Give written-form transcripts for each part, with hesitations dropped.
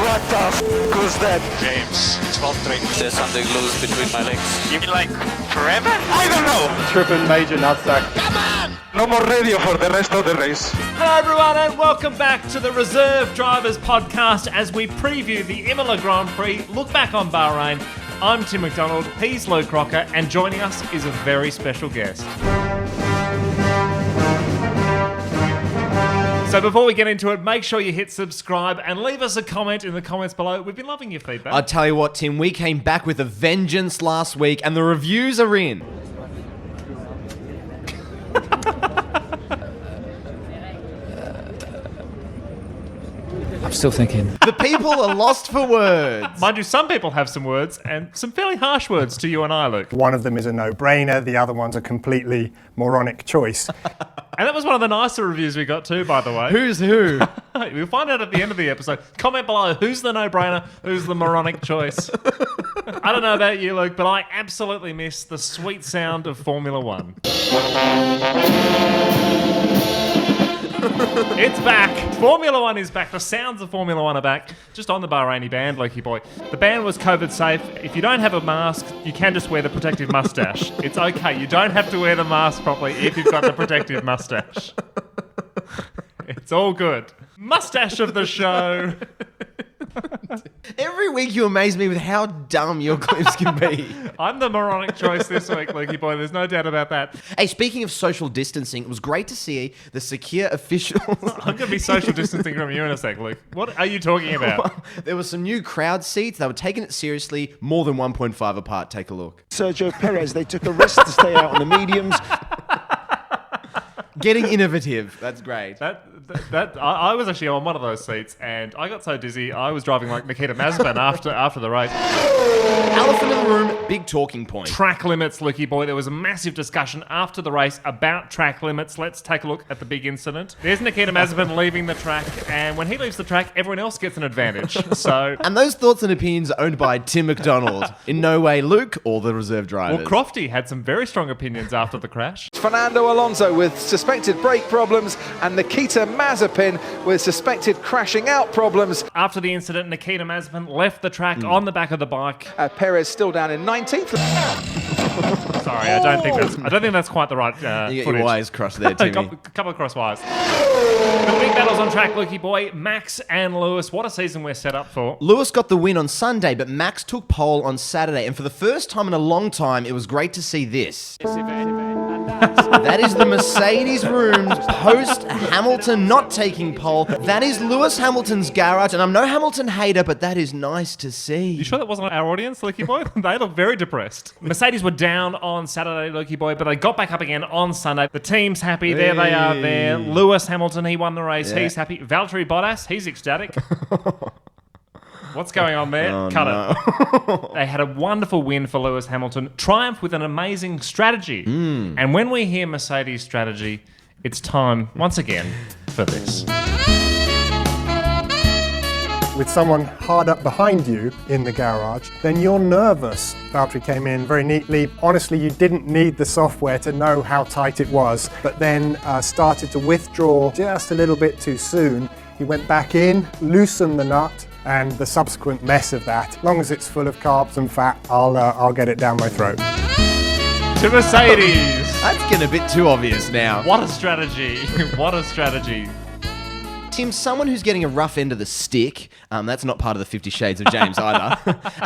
What the f*** was that? James, it's Valtteri. There's something loose between my legs. You mean like forever? I don't know. Tripping major nutsack. Come on! No more radio for the rest of the race. Hello everyone and welcome back to the Reserve Drivers Podcast as we preview the Imola Grand Prix, look back on Bahrain. I'm Tim McDonald, he's Luke Crocker, and joining us is a very special guest. So before we get into it, make sure you hit subscribe and leave us a comment in the comments below. We've been loving your feedback. I'll tell you what, Tim, we came back with a vengeance last week and the reviews are in. I'm still thinking. The people are lost for words. Mind you, some people have some words and some fairly harsh words to you and I, Luke. One of them is a no-brainer, the other one's a completely moronic choice. And that was one of the nicer reviews we got too, by the way. Who's who? We'll find out at the end of the episode. Comment below, who's the no-brainer, who's the moronic choice. I don't know about you, Luke, but I absolutely miss the sweet sound of Formula One. It's back. Formula One is back. The sounds of Formula One are back. Just on the Bahraini band, Lokey boy. The band was COVID safe. If you don't have a mask, you can just wear the protective mustache. It's okay. You don't have to wear the mask properly if you've got the protective mustache. It's all good. Mustache of the show. Every week you amaze me with how dumb your clips can be. I'm the moronic choice this week, Lokey boy. There's no doubt about that. Hey, speaking of social distancing, it was great to see the secure officials. I'm going to be social distancing from you in a sec, Luke. What are you talking about? There were some new crowd seats. They were taking it seriously, more than 1.5 apart. Take a look. Sergio Perez, they took a risk to stay out on the mediums. Getting innovative. That's great. I was actually on one of those seats, and I got so dizzy, I was driving like Nikita Mazepin after the race. Elephant in the room, big talking point. Track limits, Lukey boy. There was a massive discussion after the race about track limits. Let's take a look at the big incident. There's Nikita Mazepin leaving the track, and when he leaves the track, everyone else gets an advantage. So, And those thoughts and opinions are owned by Tim McDonald. In no way Luke or the reserve drivers. well, Crofty had some very strong opinions after the crash. Fernando Alonso with suspected brake problems and Nikita Mazepin with suspected crashing out problems. After the incident, Nikita Mazepin left the track on the back of the bike. Perez still down in 19th. Sorry, I don't think that's quite the right You get footage. your wires crossed there, Timmy. Couple of cross wires. The big battles on track, Lukey boy. Max and Lewis. What a season we're set up for. Lewis got the win on Sunday, but Max took pole on Saturday. And for the first time in a long time, it was great to see this. That is the Mercedes rooms post Hamilton not taking pole. That is Lewis Hamilton's garage. And I'm no Hamilton hater, but that is nice to see. You sure that wasn't our audience, Lukey boy? They look very depressed. Mercedes were down on Saturday, Lukey boy, but they got back up again on Sunday. The team's happy. There they are there. Lewis Hamilton, he won the race. Yeah. He's happy. Valtteri Bottas, he's ecstatic. What's going on there? Cut it. They had a wonderful win for Lewis Hamilton. Triumph with an amazing strategy. And when we hear Mercedes strategy, it's time, once again, for this. With someone hard up behind you in the garage, then you're nervous. Valtteri came in very neatly. Honestly, you didn't need the software to know how tight it was, but then started to withdraw just a little bit too soon. He went back in, loosened the nut, and the subsequent mess of that. As long as it's full of carbs and fat, I'll get it down my throat. To Mercedes. That's getting a bit too obvious now. What a strategy. What a strategy. Tim, someone who's getting a rough end of the stick, that's not part of the 50 Shades of James either,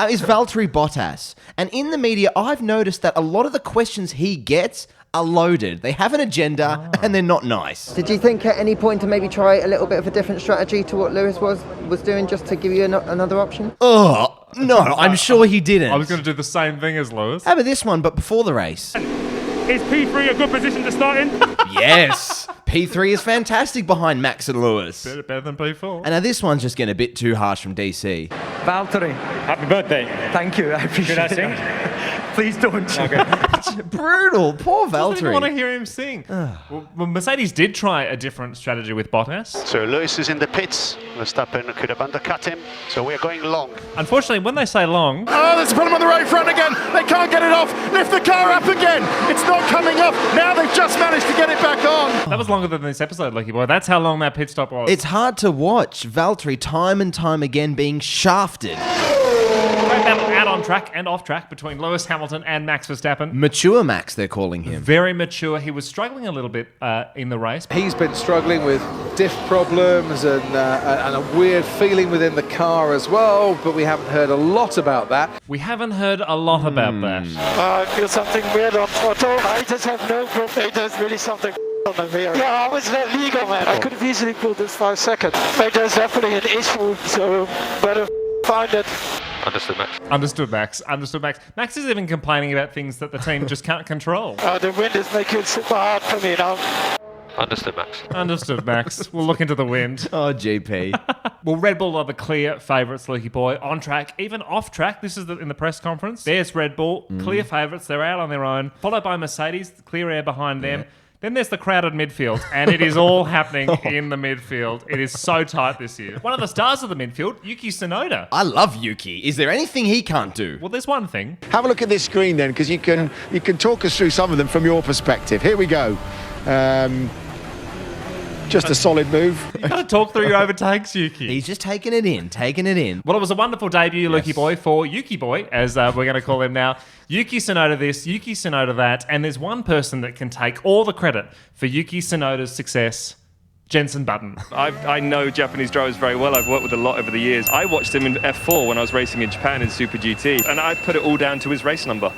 is Valtteri Bottas. And in the media, I've noticed that a lot of the questions he gets are loaded. They have an agenda and they're not nice. Did you think at any point to maybe try a little bit of a different strategy to what Lewis was doing, just to give you another option? Oh, no, I'm sure he didn't. I was going to do the same thing as Lewis. How about this one, but before the race? Is P3 a good position to start in? Yes. P3 is fantastic behind Max and Lewis. Better than P4. And now this one's just getting a bit too harsh from DC. Valtteri. Happy birthday. Thank you, I appreciate it. Please don't. Brutal. Poor I didn't want to Valtteri. hear him sing. Well, Mercedes did try a different strategy with Bottas. So Lewis is in the pits. Verstappen could have undercut him. So we're going long. Unfortunately, when they say long, Oh, there's a problem on the right front again. They can't get it off. Lift the car up again. It's not coming up. Now they've just managed to get it back on. that was longer than this episode, Lucky Boy. That's how long that pit stop was. It's hard to watch Valtteri time and time again being shafted. Great battle out on track and off track between Lewis Hamilton and Max Verstappen. Mature Max, they're calling him. Very mature. He was struggling a little bit in the race. He's been struggling with diff problems and a weird feeling within the car as well, but we haven't heard a lot about that. We haven't heard a lot about that. I feel something weird on throttle. I just have no problem. There's really something on the rear. Yeah, I was not legal, man. I could have easily pulled this 5 seconds. But there's definitely an issue, so better find it. Understood, Max. Understood, Max. Understood, Max. Max is even complaining about things that the team just can't control. The wind is making it super hard for me now. Understood, Max. Understood, Max. We'll look into the wind. Oh, GP. Well, Red Bull are the clear favourites, Lucky Boy. On track, even off track. This is in the press conference. There's Red Bull, clear favourites. They're out on their own. Followed by Mercedes, clear air behind them. Then there's the crowded midfield, and it is all happening in the midfield. It is so tight this year. One of the stars of the midfield, Yuki Tsunoda. I love Yuki. Is there anything he can't do? Well, there's one thing. Have a look at this screen then, because you can talk us through some of them from your perspective. Here we go. Just a solid move. You got to talk through your overtakes, Yuki. He's just taking it in. Well, it was a wonderful debut, Lucky Boy, for Yuki Boy, as we're going to call him now. Yuki Tsunoda this, Yuki Tsunoda that, and there's one person that can take all the credit for Yuki Tsunoda's success. Jensen Button. I know Japanese drivers very well. I've worked with a lot over the years. I watched him in F4 when I was racing in Japan in Super GT, and I put it all down to his race number.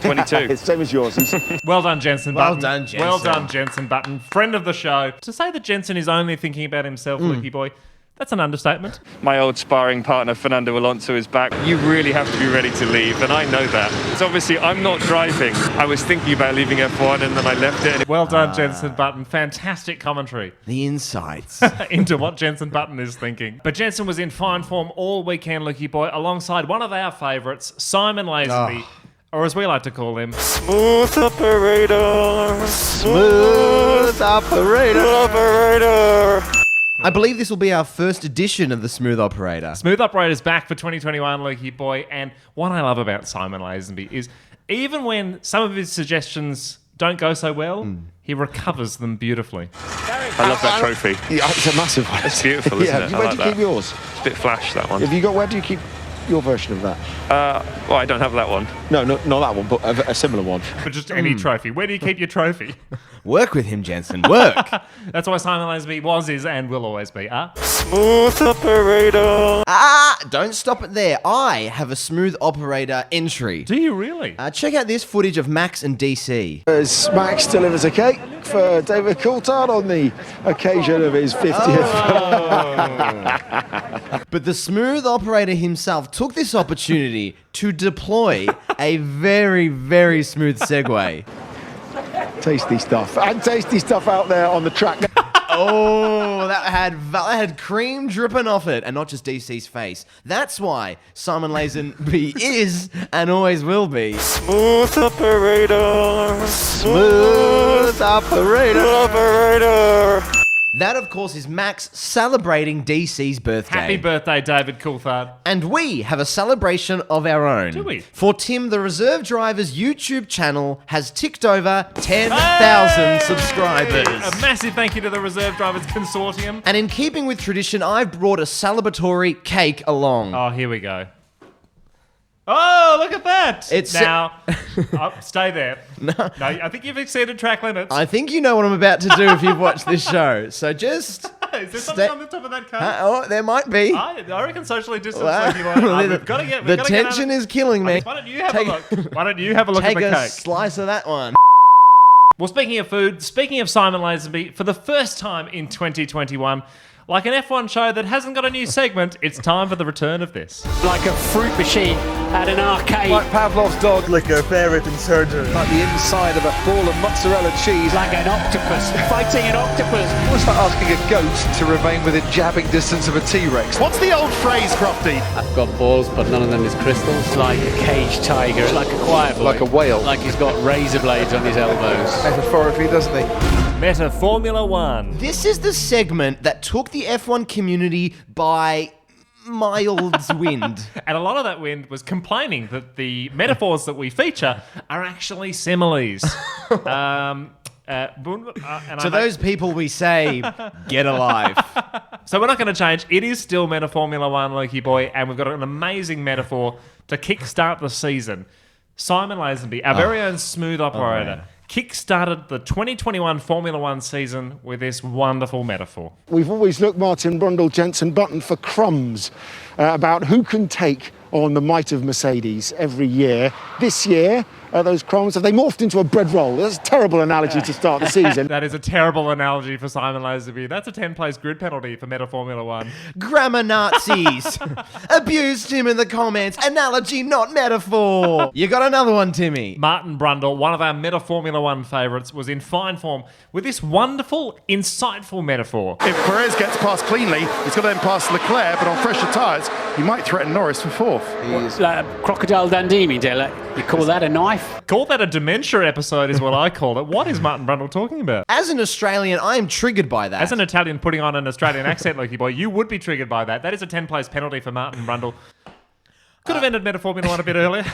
22. It's same as yours. Well done, Jensen Button. Well done, Jensen. Well done, Jensen Button. Friend of the show. To say that Jensen is only thinking about himself, Lucky Boy, that's an understatement. My old sparring partner, Fernando Alonso, is back. You really have to be ready to leave, and I know that. So obviously, I'm not driving. I was thinking about leaving F1, and then I left it. Well done, Jensen Button. Fantastic commentary The insights. into what Jensen Button is thinking. But Jensen was in fine form all weekend, Lucky Boy, alongside one of our favourites, Simon Lazenby. Or as we like to call him, Smooth operator. Smooth operator. I believe this will be our first edition of the Smooth Operator. Smooth Operator's back for 2021, Lucky Boy. And what I love about Simon Lazenby is even when some of his suggestions don't go so well, he recovers them beautifully. I love that trophy. Yeah, it's a massive one. It's beautiful, isn't it? I Where like do you keep that. yours? It's a bit flash, that one. Where do you keep your version of that? Well, I don't have that one. No, not that one, but a similar one. But just any trophy. Where do you keep your trophy? Work with him, Jensen. Work. That's why Simon Lazenby was, is, and will always be. Smooth operator. Don't stop it there. I have a Smooth Operator entry. Do you really? Check out this footage of Max and DC. As Max delivers a cake for David Coulthard on the occasion of his 50th. But the Smooth Operator himself took this opportunity to deploy a very, very smooth segue. Tasty stuff. And tasty stuff out there on the track. Oh, that had cream dripping off it, and not just DC's face. That's why Simon Lazenby is and always will be Smooth operator. Smooth Operator. Operator. That, of course, is Max celebrating DC's birthday. Happy birthday, David Coulthard. And we have a celebration of our own. Do we? For Tim, the reserve driver's YouTube channel has ticked over 10,000 subscribers. A massive thank you to the Reserve Drivers Consortium. And in keeping with tradition, I've brought a celebratory cake along. Oh, here we go. Oh, look at that! It's now, stay there. No, I think you've exceeded track limits. I think you know what I'm about to do if you've watched this show. So just... Is there something on the top of that cake? Oh, there might be. I reckon socially distanced. Well, We've got to get... The tension is killing me. Why don't you have a look? Why don't you have a look at the Take a cake? slice of that one. Well, speaking of food, speaking of Simon Lazenby, for the first time in 2021, Like an F1 show that hasn't got a new segment, it's time for the return of this. Like a fruit machine at an arcade. Like Pavlov's dog. Like a ferret in surgery. Like the inside of a ball of mozzarella cheese. Like an octopus fighting an octopus. Almost like asking a goat to remain within jabbing distance of a T-Rex. What's the old phrase, Crofty? I've got balls, but none of them is crystals. It's like a caged tiger. It's like a quiet boy. Like a whale. Like he's got razor blades on his elbows. Metaphorically, doesn't he? Metaphormula 1. This is the segment that took the F1 community by miles wind. And a lot of that wind was complaining that the metaphors that we feature are actually similes. To those people we say, get alive. So we're not going to change. It is still Metaphormula 1, Loki boy, and we've got an amazing metaphor to kickstart the season. Simon Lazenby, our very own smooth operator, kick-started the 2021 Formula One season with this wonderful metaphor. We've always looked, Martin Brundle, Jensen Button, for crumbs about who can take on the might of Mercedes every year. This year, those crumbs, have they morphed into a bread roll? That's a terrible analogy to start the season. That is a terrible analogy for Simon Lazenby. That's a 10-place grid penalty for Metaphormula 1. Grammar Nazis abused him in the comments. Analogy, not metaphor. You got another one, Timmy. Martin Brundle, one of our Metaphormula 1 favourites, was in fine form with this wonderful, insightful metaphor. If Perez gets past cleanly, he's got to then pass Leclerc, but on fresher tyres, he might threaten Norris for fourth. Like a crocodile Dundee, you call that a knife? Call that a dementia episode is what I call it. What is Martin Brundle talking about? As an Australian, I am triggered by that. As an Italian putting on an Australian accent, Loki boy, you would be triggered by that. That is a 10-place penalty for Martin Brundle. Could have ended Metaphormula 1 a bit earlier.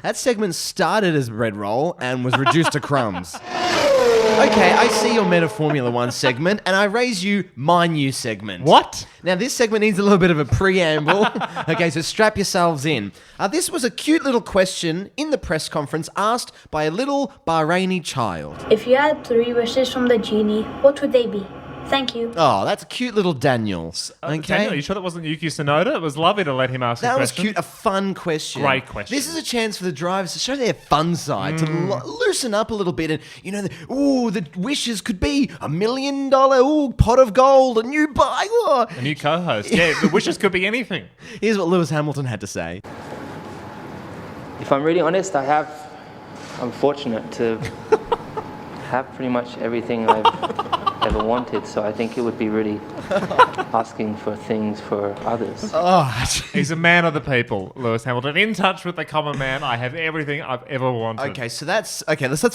That segment started as bread roll and was reduced to crumbs. Okay, I see your Metaphormula 1 segment, and I raise you my new segment. What? Now, this segment needs a little bit of a preamble. Okay, so strap yourselves in. This was a cute little question in the press conference asked by a little Bahraini child. If you had 3 wishes from the genie, what would they be? Thank you. Oh, that's a cute little Daniel. Okay. Daniel, are you sure that wasn't Yuki Tsunoda? It was lovely to let him ask that the question. That was cute. A fun question. Great question. This is a chance for the drivers to show their fun side, to loosen up a little bit. And, you know, the wishes could be $1 million, pot of gold, a new bike. A new co-host. Yeah, the wishes could be anything. Here's what Lewis Hamilton had to say. If I'm really honest, I'm fortunate to have pretty much everything I've ever wanted, so I think it would be really asking for things for others. Oh, he's a man of the people, Lewis Hamilton. In touch with the common man. I have everything I've ever wanted. Okay, so let's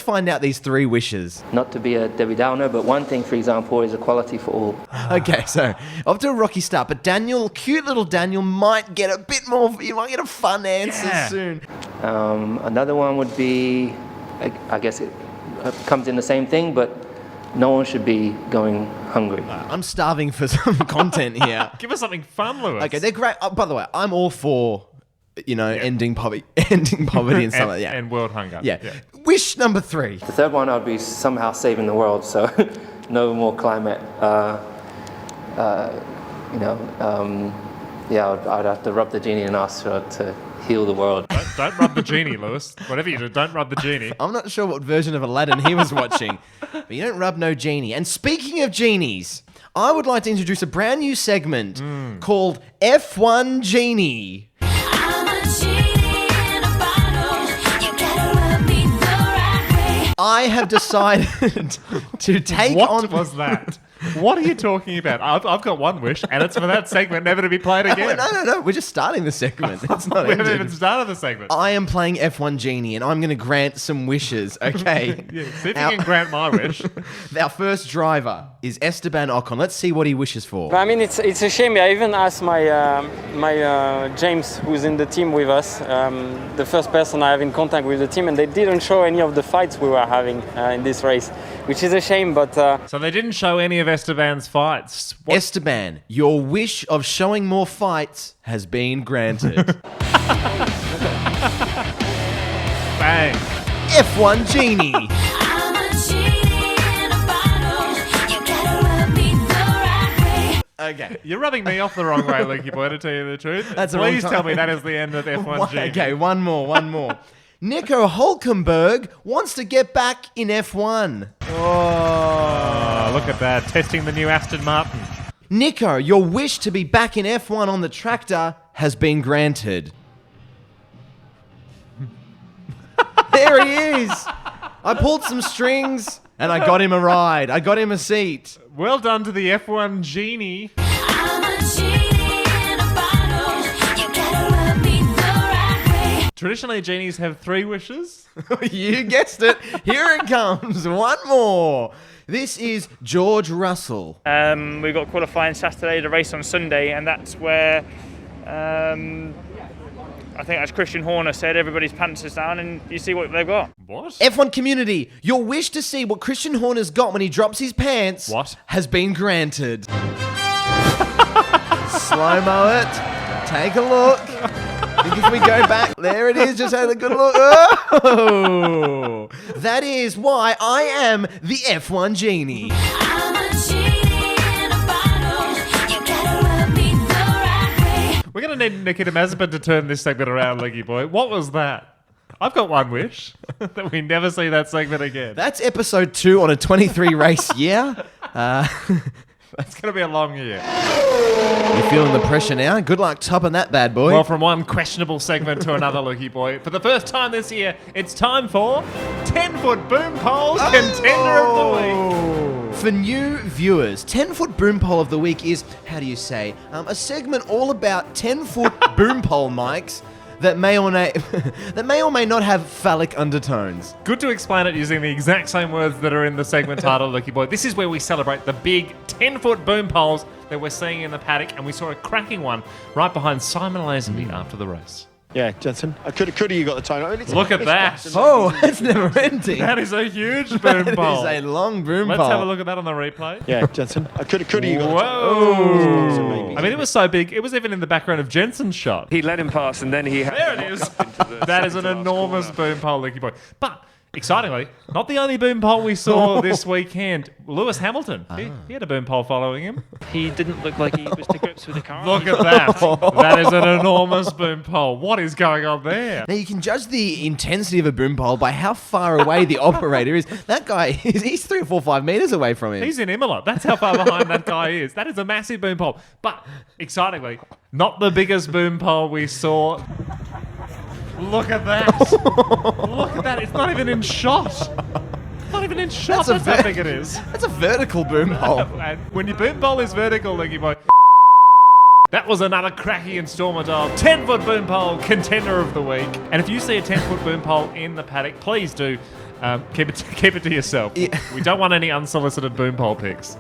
find out these 3 wishes. Not to be a Debbie Downer, but one thing, for example, is equality for all. Okay, so off to a rocky start, but Daniel, cute little Daniel, might get a bit more. You might get a fun answer soon. Another one would be, I guess it comes in the same thing, but no one should be going hungry. I'm starving for some content here. Give us something fun, Lewis. Okay, they're great. By the way, I'm all for, ending poverty and stuff like that. Yeah. And world hunger. Yeah. Wish number 3. The third one, I'd be somehow saving the world, so no more climate. I'd have to rub the genie and ask her to heal the world. Don't rub the genie, Lewis. Whatever you do, don't rub the genie. I'm not sure what version of Aladdin he was watching, but you don't rub no genie. And speaking of genies, I would like to introduce a brand new segment called F1 Genie. I'm a genie in a bottle. You gotta rub me the right way. I have decided to take on... What was that? What are you talking about? I've got one wish, and it's for that segment never to be played again. No. We're just starting the segment. It's not we haven't ended. even started the segment. I am playing F1 Genie, and I'm going to grant some wishes, okay? Yeah, see if you can grant my wish. Our first driver is Esteban Ocon. Let's see what he wishes for. I mean, it's a shame. I even asked my James, who's in the team with us, the first person I have in contact with the team, and they didn't show any of the fights we were having in this race, which is a shame, but... So they didn't show any of Esteban's fights. What? Esteban, your wish of showing more fights has been granted. Bang. F1 Genie. I'm a genie in a bottle. You gotta rub me the right way. Okay. You're rubbing me off the wrong way, Leaky Boy, to tell you the truth. That's Please tell me that is the end of F1 Genie. Okay, one more. Nico Hülkenberg wants to get back in F1. Oh, look at that. Testing the new Aston Martin. Nico, your wish to be back in F1 on the tractor has been granted. There he is. I pulled some strings and I got him a ride. I got him a seat. Well done to the F1 genie. Traditionally, genies have 3 wishes. You guessed it. Here it comes. One more. This is George Russell. We got qualifying Saturday, the race on Sunday, and that's where I think, as Christian Horner said, everybody's pants is down, and you see what they've got. What? F1 community, your wish to see what Christian Horner's got when he drops his pants has been granted. Slow-mo it. Take a look. If we go back, there it is. Just had a good look. Oh! That is why I am the F1 genie. We're going to need Nikita Mazepin to turn this segment around, Leggy Boy. What was that? I've got one wish. That we never see that segment again. That's episode 2 on a 23 race year. That's going to be a long year. You feeling the pressure now? Good luck topping that bad boy. Well, from one questionable segment to another, Lucky Boy. For the first time this year, it's time for 10-foot boom pole contender of the week. For new viewers, 10-foot boom pole of the week is, how do you say, a segment all about 10-foot boom pole mics that may or may not have phallic undertones. Good to explain it using the exact same words that are in the segment title, Lucky Boy. This is where we celebrate the big 10-foot boom poles that we're seeing in the paddock, and we saw a cracking one right behind Simon Lazenby after the race. Yeah, Jensen. Could have you got the time? I mean, Look at that. Oh, it's never ending. That is a huge boom pole. That is a long boom pole. Let's have a look at that on the replay. Yeah, Jensen. Could have you got Whoa. the time? I mean, it was so big, it was even in the background of Jensen's shot. He let him pass, and then he had There it is. That is an enormous boom pole, Lucky Boy. But excitingly, not the only boom pole we saw this weekend. Lewis Hamilton, he had a boom pole following him. He didn't look like he was to grips with the car. Look at that. That is an enormous boom pole. What is going on there? Now, you can judge the intensity of a boom pole by how far away the operator is. That guy, he's 3 or 4, 5 meters away from him. He's in Imola. That's how far behind that guy is. That is a massive boom pole. But, excitingly, not the biggest boom pole we saw. Look at that. Look at that. It's not even in shot. It's not even in shot. That's how big it is. That's a vertical boom pole. And when your boom pole is vertical, Lucky Boy. That was another cracking installment of 10-foot boom pole contender of the week. And if you see a 10-foot boom pole in the paddock, please do keep it to yourself. Yeah. We don't want any unsolicited boom pole pics.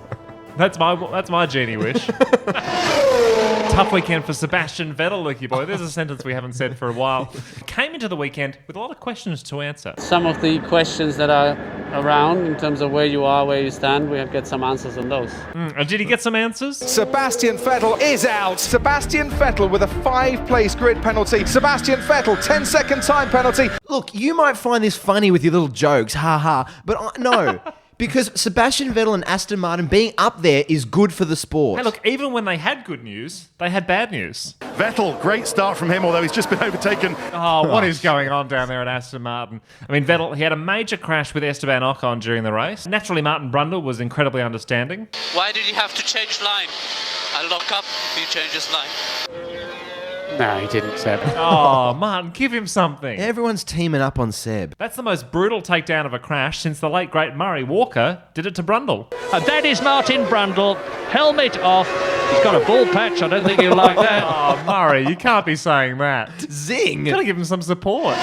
That's my genie wish. Tough weekend for Sebastian Vettel, Lucky Boy. There's a sentence we haven't said for a while. Came into the weekend with a lot of questions to answer. Some of the questions that are around in terms of where you are, where you stand, we have get some answers on those. And did he get some answers? Sebastian Vettel is out. Sebastian Vettel with a 5-place grid penalty. Sebastian Vettel, 10-second time penalty. Look, you might find this funny with your little jokes, but no. Because Sebastian Vettel and Aston Martin being up there is good for the sport. Hey, look, even when they had good news, they had bad news. Vettel, great start from him, although he's just been overtaken. Oh, what is going on down there at Aston Martin? I mean, Vettel, he had a major crash with Esteban Ocon during the race. Naturally, Martin Brundle was incredibly understanding. Why did you have to change line? I lock up if you change his line. No, he didn't, Seb. Oh, Martin, give him something. Everyone's teaming up on Seb. That's the most brutal takedown of a crash since the late, great Murray Walker did it to Brundle. That is Martin Brundle. Helmet off. He's got a ball patch. I don't think he'll like that. Oh, Murray, you can't be saying that. Zing! Gotta give him some support.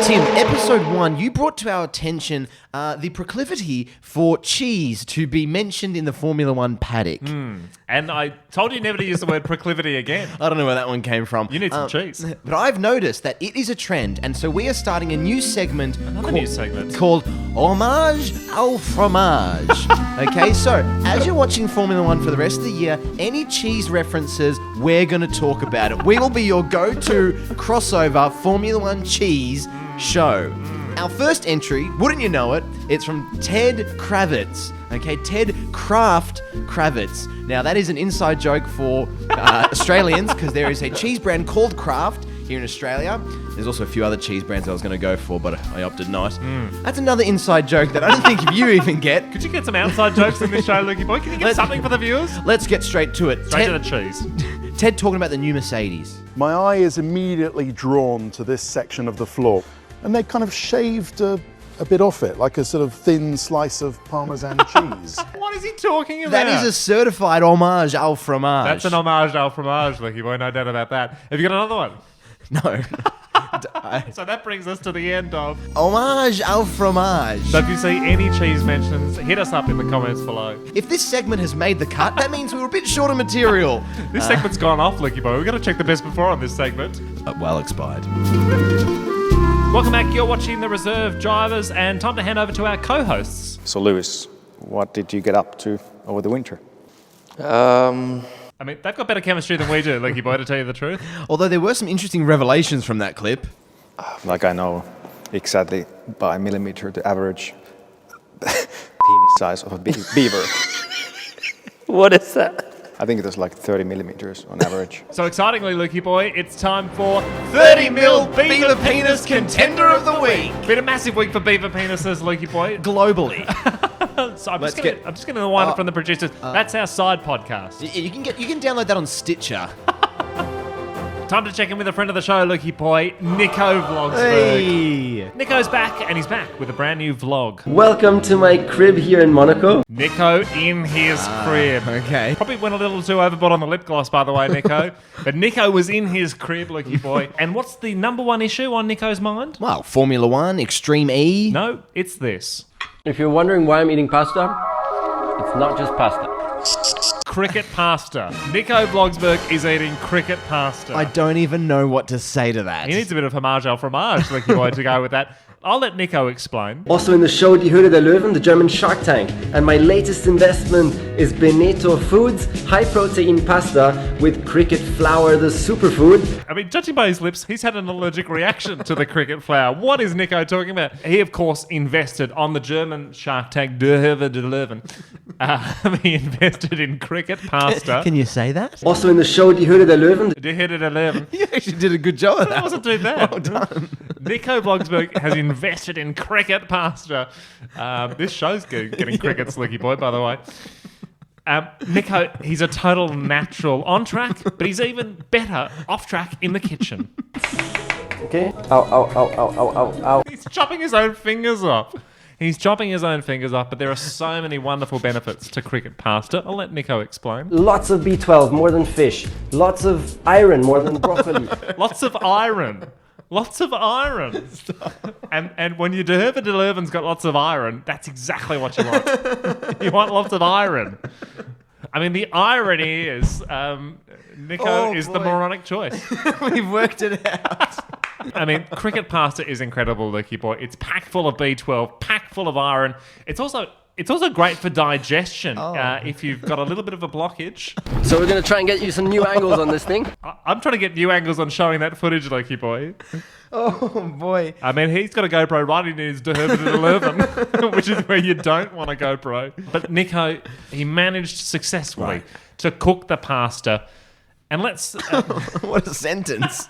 Tim, episode 1, you brought to our attention the proclivity for cheese to be mentioned in the Formula 1 paddock. And I told you never to use the word proclivity again. I don't know where that one came from. You need some cheese. But I've noticed that it is a trend, and so we are starting a new segment. Called Homage, alfromage. Okay, so as you're watching Formula 1 for the rest of the year, any cheese references, we're going to talk about it. We will be your go-to crossover Formula 1 cheese show. Our first entry, wouldn't you know it, it's from Ted Kravitz. Okay, Ted Kraft Kravitz. Now, that is an inside joke for Australians because there is a cheese brand called Kraft. here in Australia. There's also a few other cheese brands I was going to go for, but I opted not. That's another inside joke that I don't think you even get. Could you get some outside jokes in this show, Lukey boy? Can you get something for the viewers? Let's get straight to it. Straight to the cheese. Ted talking about the new Mercedes. My eye is immediately drawn to this section of the floor, and they kind of shaved a bit off it, like a sort of thin slice of Parmesan cheese. What is he talking about? That is a certified homage alfromage. That's an homage alfromage, Lukey boy, no doubt about that. Have you got another one? No. So that brings us to the end of Homage alfromage. So if you see any cheese mentions, hit us up in the comments below. If this segment has made the cut, that means we were a bit short of material. This segment's gone off, Lukey boy. We've got to check the best before on this segment. Well expired. Welcome back. You're watching The Reserve Drivers, and time to hand over to our co-hosts. So Lewis, what did you get up to over the winter? I mean, they've got better chemistry than we do, Lukey boy, to tell you the truth. Although there were some interesting revelations from that clip. Like I know exactly by millimeter the average penis size of a beaver. What is that? I think it was like 30 millimeters on average. So excitingly, Lukey boy, it's time for 30 mil Beaver Penis Contender of the Week. Been a massive week for beaver penises, Lukey boy. Globally. So I'm just going to wind up from the producers. That's our side podcast. You can download that on Stitcher. Time to check in with a friend of the show, Lukey boy, Nico Vlogsberg. Hey. Nico's back, and he's back with a brand new vlog. Welcome to my crib here in Monaco. Nico in his crib. Okay. Probably went a little too overboard on the lip gloss, by the way, Nico. But Nico was in his crib, Lukey boy. And what's the number one issue on Nico's mind? Well, Formula One, Extreme E. No, it's this. If you're wondering why I'm eating pasta, it's not just pasta. Cricket pasta. Nico Vlogsberg is eating cricket pasta. I don't even know what to say to that. He needs a bit of homage alfromage, Lukey boy, to go with that. I'll let Nico explain. Also in the show Die Höhle der Löwen, the German Shark Tank. And my latest investment is Beneto Foods, high-protein pasta with cricket flour, the superfood. I mean, judging by his lips, he's had an allergic reaction to the cricket flour. What is Nico talking about? He, of course, invested on the German Shark Tank, Die Höhle der Löwen. He invested in cricket pasta. Can you say that? Also in the show Die Höhle der Löwen. Die Höhle der Löwen. You actually did a good job of that. That wasn't too bad. Well done. Nico Vlogsberg has invested in cricket pasta. This show's getting crickets, Lukey boy, by the way. Nico, he's a total natural on track, but he's even better off track in the kitchen. Okay. Ow, ow, ow, ow, ow, ow, ow. He's chopping his own fingers off. He's chopping his own fingers off, but there are so many wonderful benefits to cricket pasta. I'll let Nico explain. Lots of B12, more than fish. Lots of iron, more than broccoli. Lots of iron. Lots of iron. And when your Die Höhle der Löwen's got lots of iron, that's exactly what you want. You want lots of iron. I mean, the irony is Nico is the moronic choice. We've worked it out. I mean, cricket pasta is incredible, Lukey boy. It's packed full of B12, packed full of iron. It's also great for digestion if you've got a little bit of a blockage. So we're going to try and get you some new angles on this thing. I'm trying to get new angles on showing that footage, Lukey boy. Oh, boy. I mean, he's got a GoPro right in his Die Höhle der Löwen, which is where you don't want a GoPro. But Nico, he managed successfully to cook the pasta. And let's... what a sentence.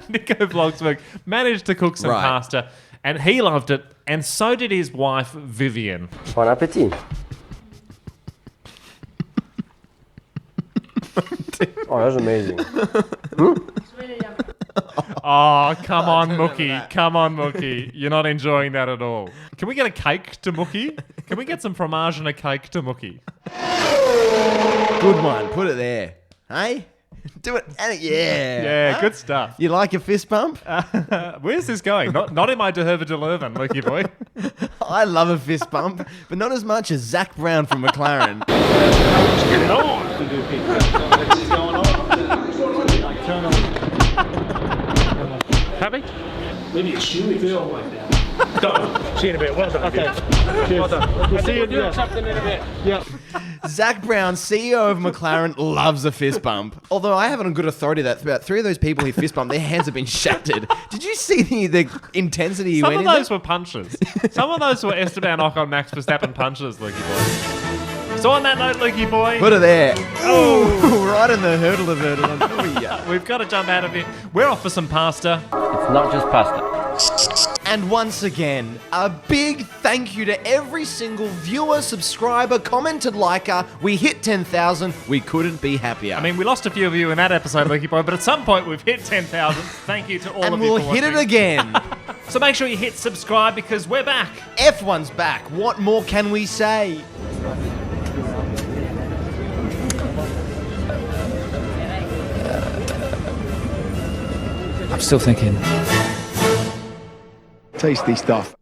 Nico Vlogsberg managed to cook some pasta, and he loved it, and so did his wife, Vivian. Bon appetit. Oh, that's amazing. Oh, come on, Mookie. Come on, Mookie. You're not enjoying that at all. Can we get a cake to Mookie? Can we get some fromage and a cake to Mookie? Good one. Put it there. Hey? Do it. Yeah. Yeah, good stuff. You like a fist bump? Where's this going? Not in my Die Höhle der Löwen, Lukey boy. I love a fist bump, but not as much as Zach Brown from McLaren. Happy? Maybe a chewy feel like that. See you in a bit. Well done. Okay. Well done. We'll see you do something in a bit. Yeah. Zach Brown, CEO of McLaren, loves a fist bump. Although I have it on good authority that about 3 of those people he fist bumped, their hands have been shattered. Did you see the intensity he went in? Some of those were punches. Some of those were Esteban Ocon Max Verstappen punches, Lukey boy. So on that note, Lukey boy. Put her there. Oh, right in the hurdle of it. We've got to jump out of here. We're off for some pasta. It's not just pasta. And once again, a big thank you to every single viewer, subscriber, commented, liker. We hit 10,000. We couldn't be happier. I mean, we lost a few of you in that episode, Lukey boy, but at some point we've hit 10,000. Thank you to all of you. And we'll for hit watching. it again. So make sure you hit subscribe because we're back. F1's back. What more can we say? I'm still thinking. Tasty stuff.